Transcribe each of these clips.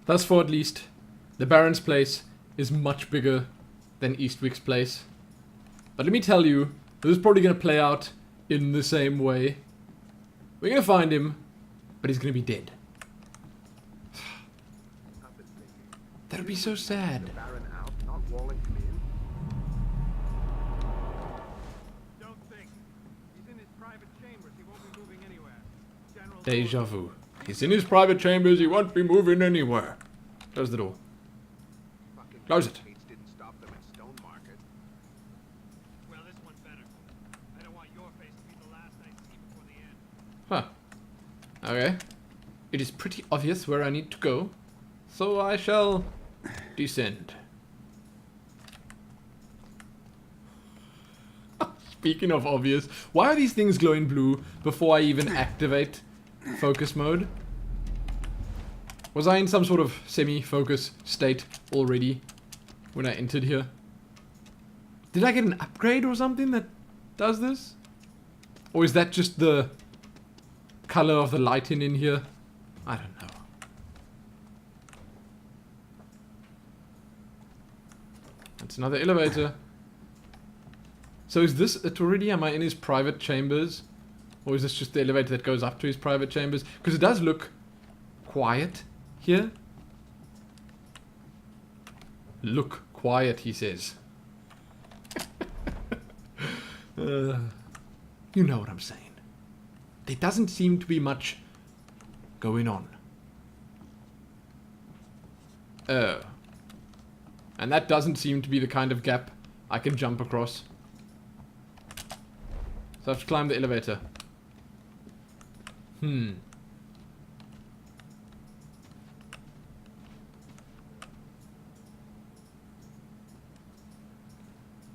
Thus far at least, the Baron's place is much bigger than Eastwick's place. But let me tell you, this is probably going to play out in the same way. We're going to find him, but he's going to be dead. That would be so sad. Deja vu. He's in his private chambers, he won't be moving anywhere. Close the door. Close it. Huh. Okay. It is pretty obvious where I need to go, so I shall descend. Speaking of obvious, why are these things glowing blue before I even activate focus mode? Was I in some sort of semi-focus state already when I entered here? Did I get an upgrade or something that does this? Or is that just the color of the lighting in here? I don't know. That's another elevator. So is this it already? Am I in his private chambers? Or is this just the elevator that goes up to his private chambers? Because it does look quiet here. Look quiet, he says. You know what I'm saying. There doesn't seem to be much going on. Oh. And that doesn't seem to be the kind of gap I can jump across. So I have to climb the elevator.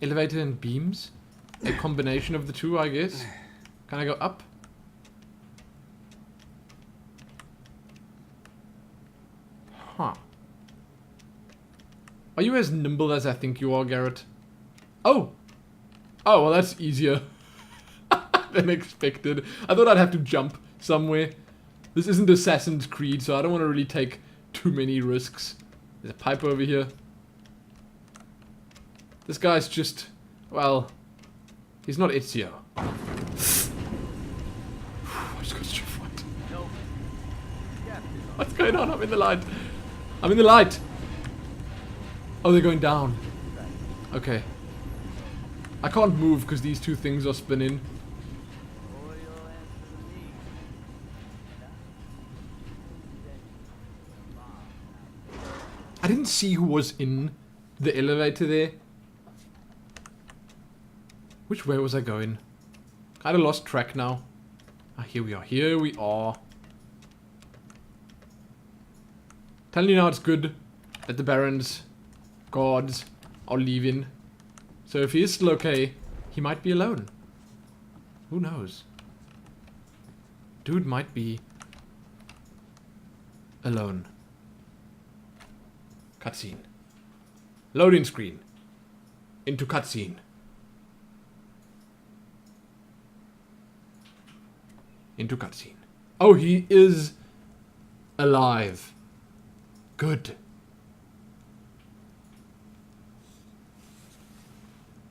Elevator and beams? A combination of the two, I guess. Can I go up? Huh. Are you as nimble as I think you are, Garrett? Oh! Oh, well that's easier than expected. I thought I'd have to jump somewhere. This isn't Assassin's Creed, so I don't want to really take too many risks. There's a pipe over here. This guy's just... well... he's not Ezio. I just got straight front. What's going on? I'm in the light. I'm in the light. Oh, they're going down. Okay. I can't move because these two things are spinning. I didn't see who was in the elevator there. Which way was I going? Kinda lost track now. Ah, here we are. Here we are. Telling you now it's good that the Baron's guards are leaving. So if he is still okay, he might be alone. Who knows? Dude might be alone. Cutscene. Loading screen. Into cutscene. Into cutscene. Oh, he is alive. Good.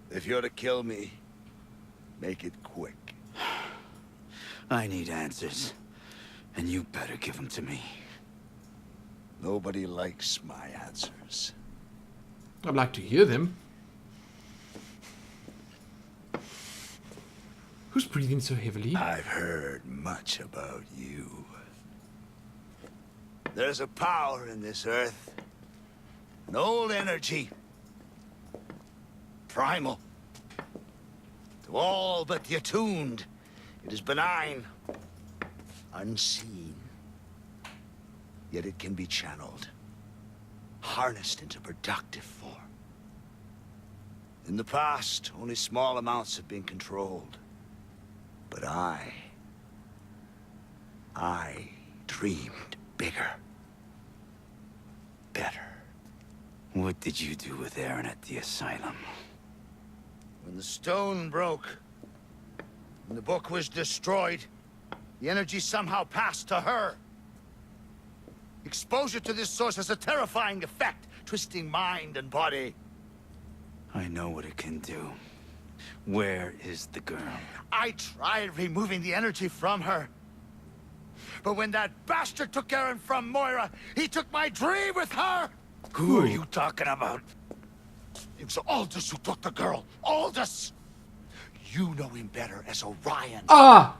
If you're to kill me, make it quick. I need answers, and you better give them to me. Nobody likes my answers. I'd like to hear them. Who's breathing so heavily? I've heard much about you. There's a power in this earth. An old energy. Primal. To all but the attuned, it is benign. Unseen. Yet it can be channeled. Harnessed into productive form. In the past, only small amounts have been controlled. But I dreamed bigger. Better. What did you do with Aaron at the asylum? When the stone broke, when the book was destroyed, the energy somehow passed to her. Exposure to this source has a terrifying effect, twisting mind and body. I know what it can do. Where is the girl? I tried removing the energy from her. But when that bastard took Aaron from Moira, he took my dream with her! Who are you talking about? It was Aldous who took the girl. Aldous! You know him better as Orion. Ah!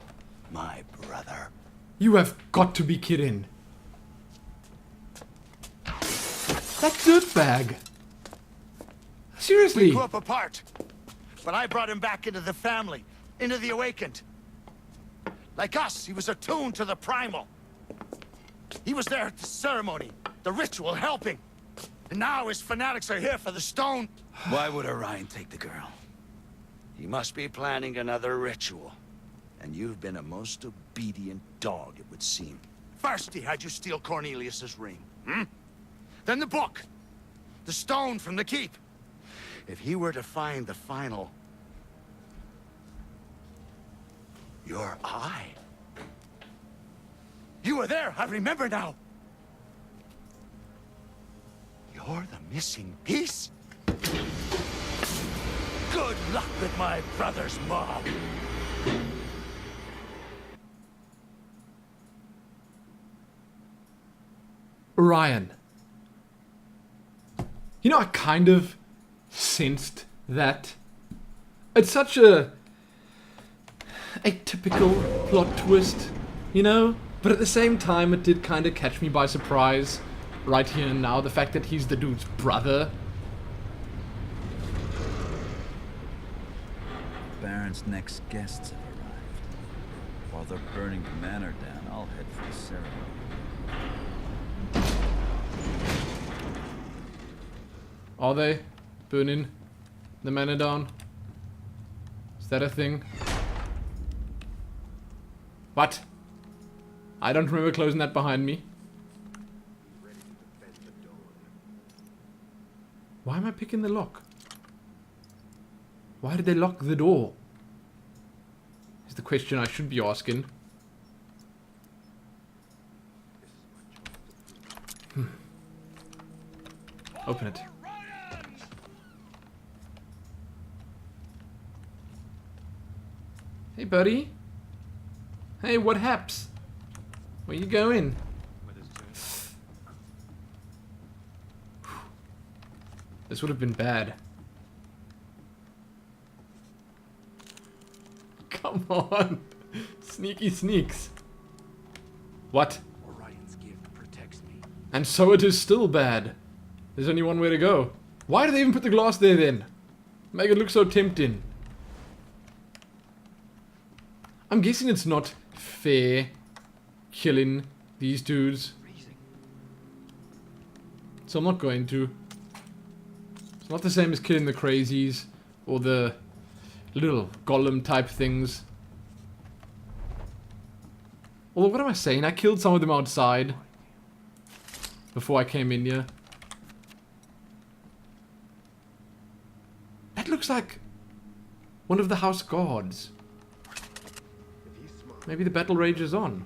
My brother. You have got to be kidding. That dirtbag. Seriously. We grew up apart. But I brought him back into the family. Into the Awakened. Like us, he was attuned to the primal. He was there at the ceremony, the ritual, helping. And now his fanatics are here for the stone. Why would Orion take the girl? He must be planning another ritual. And you've been a most obedient dog, it would seem. First, he had you steal Cornelius's ring. Then the book. The stone from the keep. If he were to find the final... your eye. You were there, I remember now. You're the missing piece? Good luck with my brother's mob. Orion. You know, I kind of sensed that. It's such a typical plot twist, you know? But at the same time, it did kind of catch me by surprise right here and now. The fact that he's the dude's brother. Baron's next guests have arrived. While they're burning the manor down, I'll head for the ceremony. Are they burning the manor down? Is that a thing? What? I don't remember closing that behind me. Why am I picking the lock? Why did they lock the door? Is the question I should be asking. Open it. Hey, buddy. Hey, what haps? Where you going? This would have been bad. Come on. Sneaky sneaks. What? Orion's gift protects me. And so it is still bad. There's only one way to go. Why did they even put the glass there then? Make it look so tempting. I'm guessing it's not fair killing these dudes. So I'm not going to. It's not the same as killing the crazies or the little golem type things. Although, what am I saying? I killed some of them outside before I came in here. That looks like one of the house guards. Maybe the battle rage is on.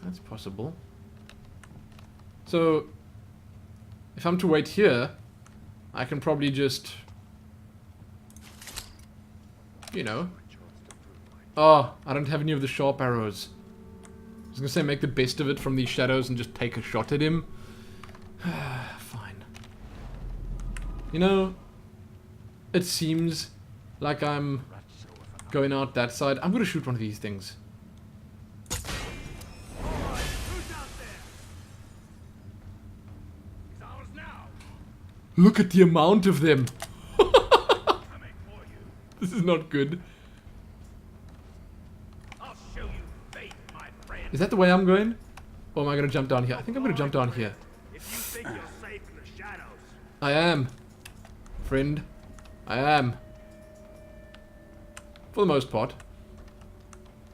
That's possible. So, if I'm to wait here, I can probably just... you know. Oh, I don't have any of the sharp arrows. I was gonna say make the best of it from these shadows and just take a shot at him. Fine. You know, it seems like I'm going out that side. I'm gonna shoot one of these things. Look at the amount of them. This is not good. Is that the way I'm going? Or am I going to jump down here? I think I'm going to jump down here. I am. Friend. I am. For the most part.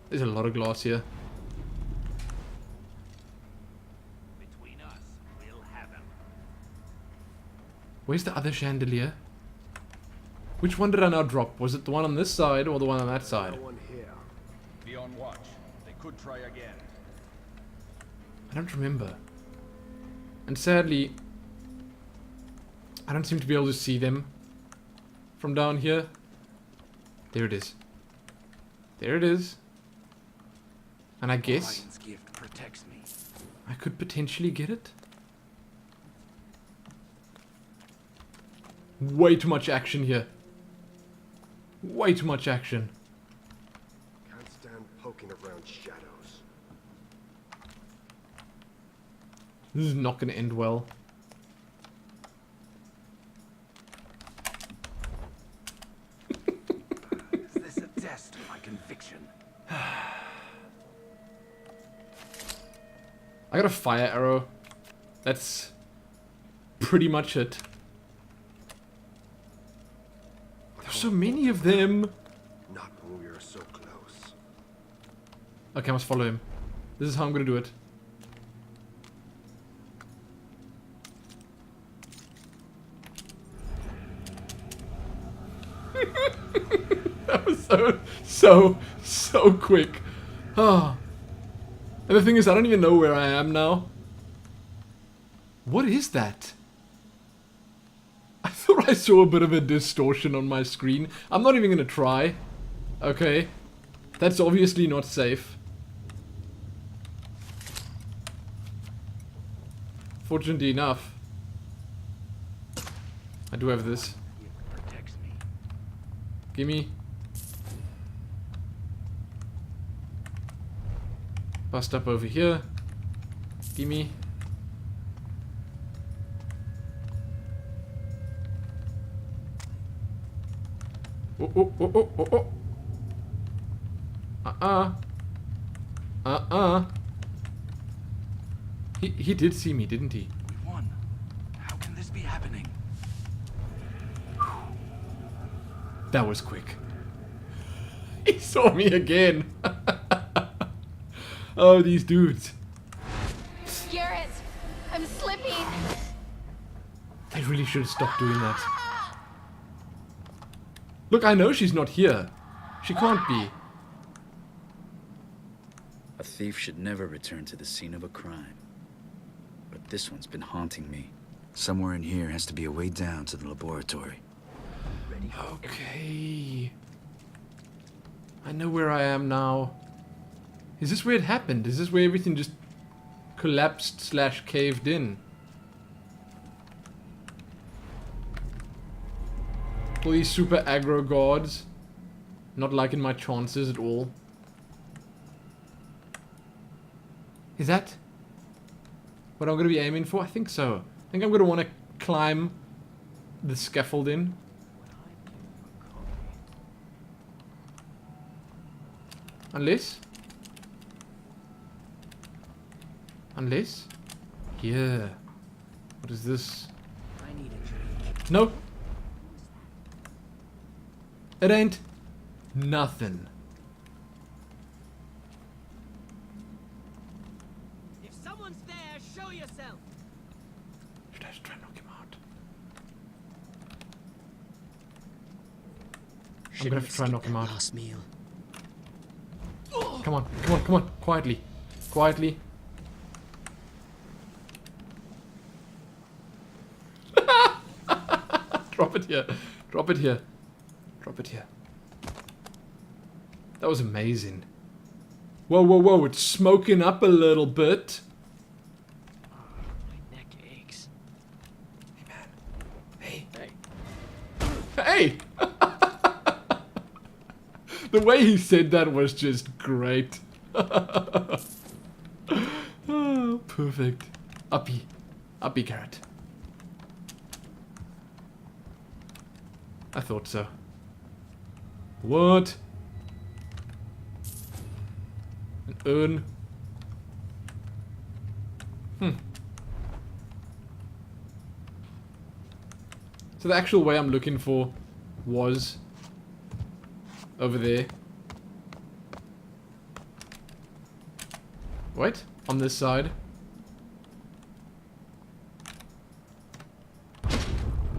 There's a lot of glass here. Where's the other chandelier? Which one did I now drop? Was it the one on this side or the one on that side? Be on watch. They could try again. I don't remember. And sadly, I don't seem to be able to see them from down here. There it is. There it is. And I guess Orion's gift protects me. I could potentially get it. Way too much action here. Way too much action. Can't stand poking around shadows. This is not going to end well. Is this a test of my conviction? I got a fire arrow. That's pretty much it. There's so many of them. Not when we are so close. Okay, I must follow him. This is how I'm gonna do it. That was so quick. Ah. And the thing is, I don't even know where I am now. What is that? I thought I saw a bit of a distortion on my screen. I'm not even gonna try. Okay. That's obviously not safe. Fortunately enough, I do have this. It protects me. Gimme. Bust up over here. Gimme. Oh, oh, oh, oh, oh, oh. He did see me, didn't he? We won. How can this be happening? That was quick. He saw me again. Oh, these dudes. Garrett, I'm slipping. They really should stop doing that. Look, I know she's not here. She can't be. A thief should never return to the scene of a crime. But this one's been haunting me. Somewhere in here has to be a way down to the laboratory. Okay. I know where I am now. Is this where it happened? Is this where everything just collapsed / caved in? All these super aggro guards. Not liking my chances at all. Is that what I'm going to be aiming for? I think so. I think I'm going to want to climb the scaffolding. Unless? Yeah. What is this? I need a drink. No. It ain't nothing. If someone's there, show yourself. Should I just try and knock him out? I'm gonna have to try and knock him out. Last meal. Come on, come on, come on. Quietly. Quietly. Drop it here. Drop it here. Drop it here. That was amazing. Whoa, whoa, whoa. It's smoking up a little bit. My neck aches. Hey. Hey! The way he said that was just great. Oh, perfect. Uppy. Uppy carrot. I thought so. What? An urn. So the actual way I'm looking for was over there. Wait, on this side.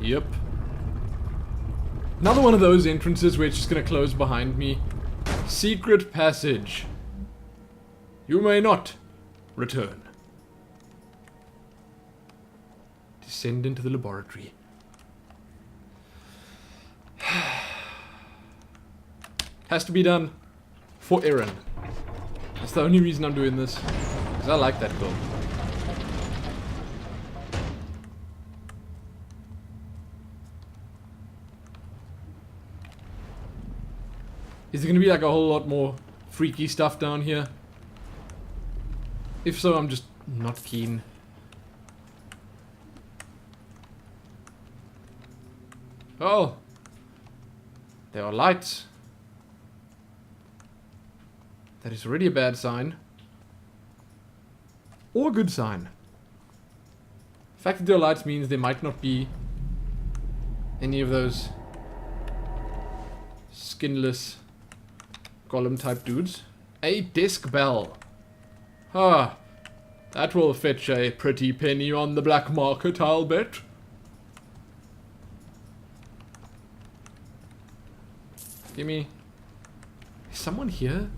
Yep. Another one of those entrances where it's just gonna close behind me. Secret passage. You may not return. descend into the laboratory. Has to be done for Erin. That's the only reason I'm doing this. Because I like that girl. Is there going to be like a whole lot more freaky stuff down here? If so, I'm just not keen. Oh! There are lights. That is already a bad sign. Or a good sign. The fact that there are lights means there might not be any of those skinless golem type dudes. A disc bell. Ah, that will fetch a pretty penny on the black market, I'll bet. Gimme. Is someone here?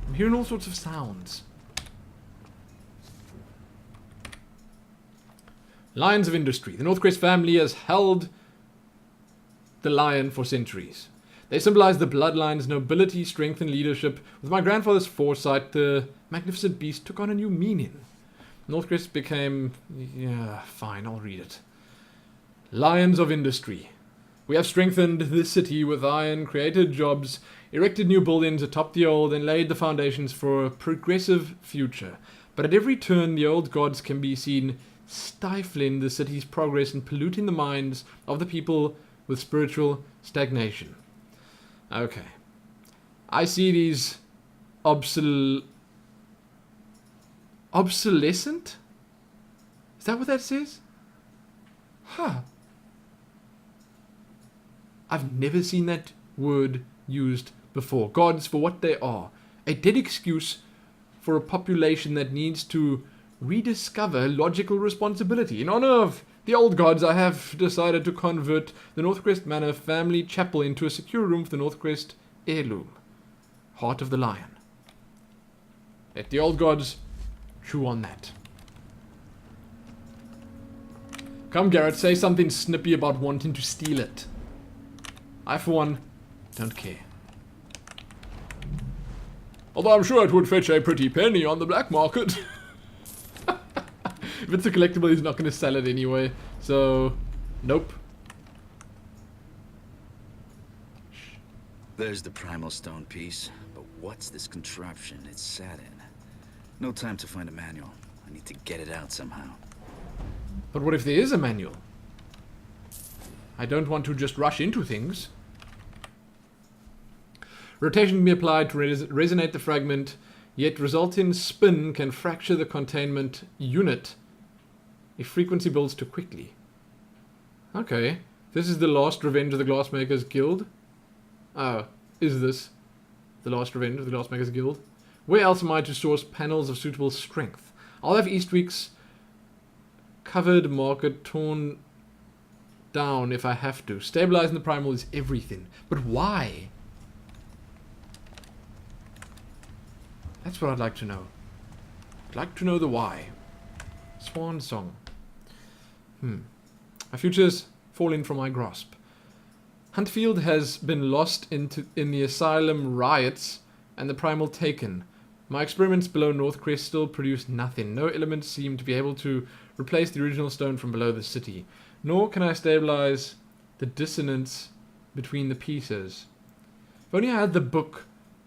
I'm hearing all sorts of sounds. Lions of Industry. The Northcrest family has held the lion for centuries. They symbolize the bloodline's nobility, strength, and leadership. With my grandfather's foresight, the magnificent beast took on a new meaning. Northcrest became... yeah, fine, I'll read it. Lions of Industry. We have strengthened this city with iron, created jobs, erected new buildings atop the old, and laid the foundations for a progressive future. But at every turn, the old gods can be seen stifling the city's progress and polluting the minds of the people with spiritual stagnation. Okay. I see these obsolescent? Is that what that says? Huh. I've never seen that word used before. Gods for what they are. A dead excuse for a population that needs to rediscover logical responsibility. In honor of the old gods, I have decided to convert the Northcrest Manor family chapel into a secure room for the Northcrest heirloom. Heart of the Lion. Let the old gods chew on that. Come, Garrett, say something snippy about wanting to steal it. I, for one, don't care. Although I'm sure it would fetch a pretty penny on the black market. If it's a collectible, he's not going to sell it anyway. So, nope. There's the primal stone piece. But what's this contraption it's sat in? No time to find a manual. I need to get it out somehow. But what if there is a manual? I don't want to just rush into things. Rotation can be applied to resonate the fragment, yet resulting spin can fracture the containment unit if frequency builds too quickly. Okay. This is the last revenge of the Glassmakers Guild. Oh, is this the last revenge of the Glassmakers Guild? Where else am I to source panels of suitable strength? I'll have Eastwick's covered market torn down if I have to. Stabilizing the primal is everything. But why? That's what I'd like to know. I'd like to know the why. Swan song. My future's falling from my grasp. Huntfield has been lost in the asylum riots and the primal taken. My experiments below Northcrest still produce nothing. No elements seem to be able to replace the original stone from below the city. Nor can I stabilize the dissonance between the pieces. If only I had the book.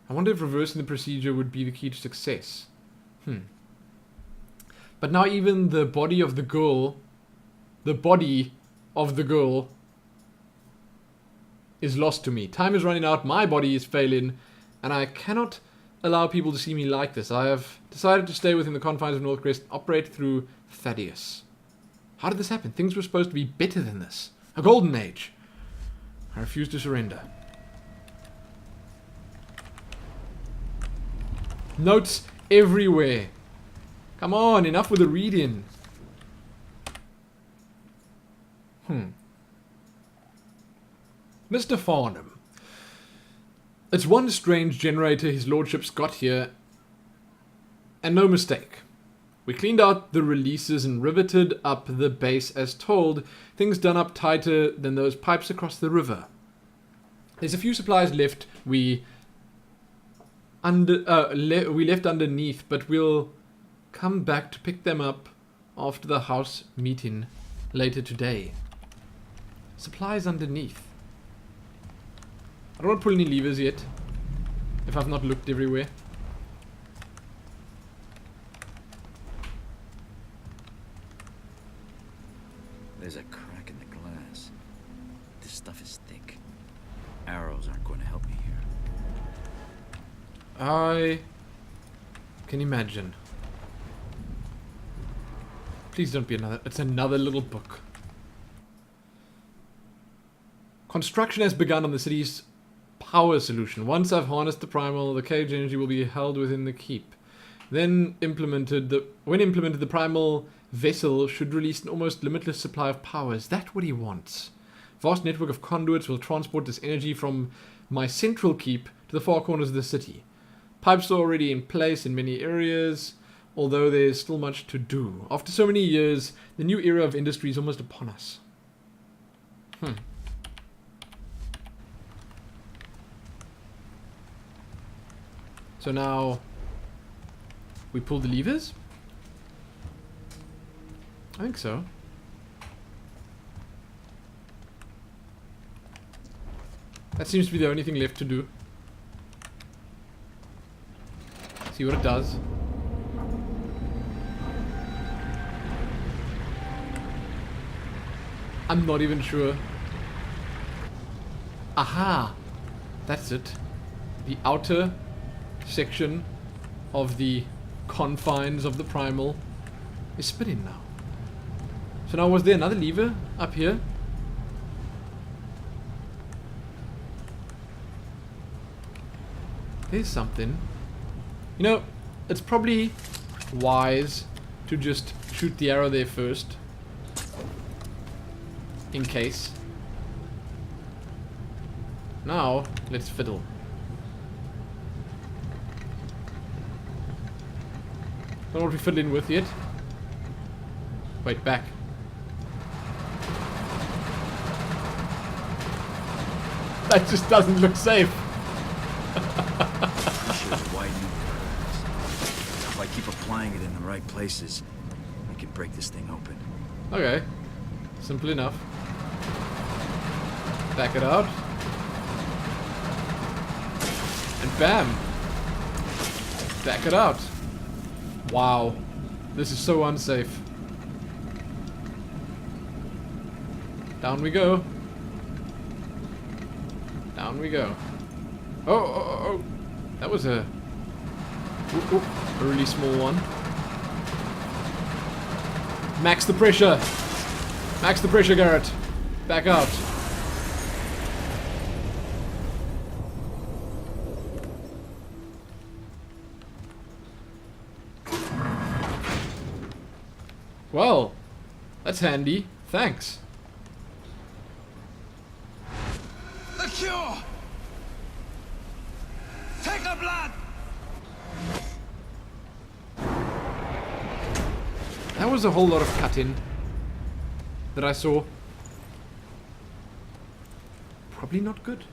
I wonder if reversing the procedure would be the key to success. But now even the body of the girl is lost to me. Time is running out, my body is failing, and I cannot allow people to see me like this. I have decided to stay within the confines of Northcrest, operate through Thaddeus. How did this happen? Things were supposed to be better than this. A golden age. I refuse to surrender. Notes everywhere. Come on, enough with the reading. Mr. Farnham. It's one strange generator his lordship's got here, and no mistake. We cleaned out the releases and riveted up the base as told. Things done up tighter than those pipes across the river. There's a few supplies left we left underneath, but we'll come back to pick them up after the house meeting later today. Supplies underneath. I don't want to pull any levers yet, if I've not looked everywhere. There's a crack in the glass. This stuff is thick. Arrows aren't going to help me here. I can imagine. Please don't be another. It's another little book. Construction has begun on the city's power solution. Once I've harnessed the primal, the cage energy will be held within the keep. When implemented, the primal vessel should release an almost limitless supply of power. Is that what he wants? Vast network of conduits will transport this energy from my central keep to the far corners of the city. Pipes are already in place in many areas, although there's still much to do. After so many years, the new era of industry is almost upon us. So now we pull the levers? I think so. That seems to be the only thing left to do. See what it does. I'm not even sure. Aha! That's it. The outer section of the confines of the primal is spinning now. So now, was there another lever up here? There's something. You know, it's probably wise to just shoot the arrow there first. In case. Now, let's fiddle. Don't know what we're fiddling with yet. Wait, back. That just doesn't look safe. If I keep applying it in the right places, I can break this thing open. Okay. Simple enough. Back it out. And bam! Back it out. Wow. This is so unsafe. Down we go. Down we go. Oh. That was a really small one. Max the pressure. Max the pressure, Garrett. Back out. Well, that's handy. Thanks. The cure! Take the blood! That was a whole lot of cutting that I saw. Probably not good.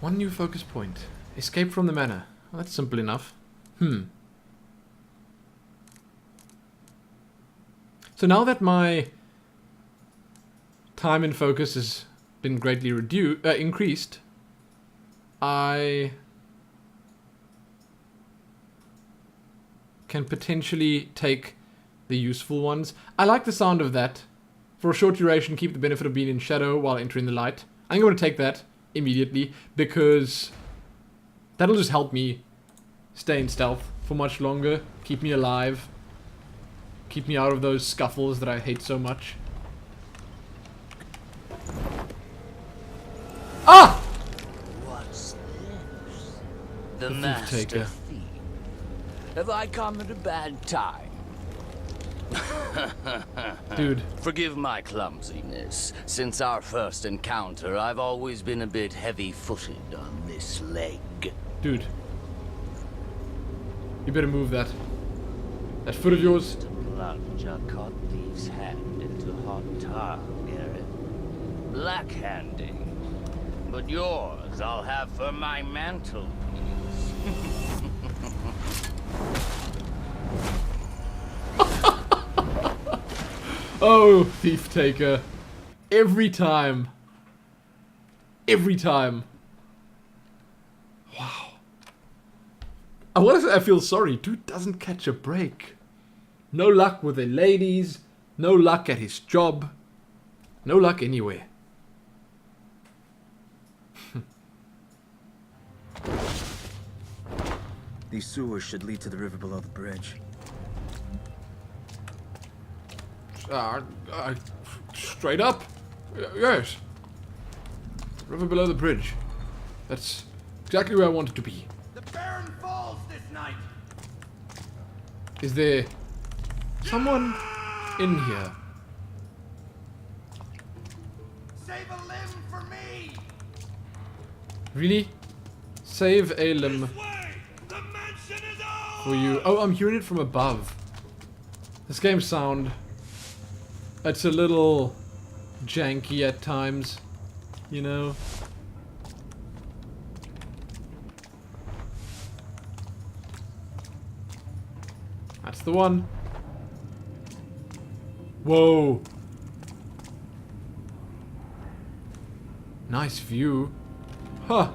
One new focus point. Escape from the manor. Well, that's simple enough. So now that my time and focus has been greatly increased, I can potentially take the useful ones. I like the sound of that. For a short duration, keep the benefit of being in shadow while entering the light. I'm going to take that immediately because that'll just help me stay in stealth for much longer, keep me alive, keep me out of those scuffles that I hate so much. Ah! What's this? The Thief master taker. thief. Have I come at a bad time? Dude. Forgive my clumsiness. Since our first encounter, I've always been a bit heavy-footed on this leg. Dude. You better move that. That foot of yours. To plunge a caught thief's hand into hot tar, Garrett. Black-handing. But yours I'll have for my mantelpiece. Oh, thief taker. Every time. Every time. Wow. I want to say I feel sorry. Dude doesn't catch a break. No luck with the ladies. No luck at his job. No luck anywhere. These sewers should lead to the river below the bridge. Straight up. Yes. River below the bridge. That's exactly where I wanted to be. The Baron falls this night. Is there someone in here? Save a limb for me. Really? Save a limb Way, the mansion is ours. for you. Oh, I'm hearing it from above. This game's sound. It's a little janky at times, you know. That's the one. Whoa. Nice view. Huh.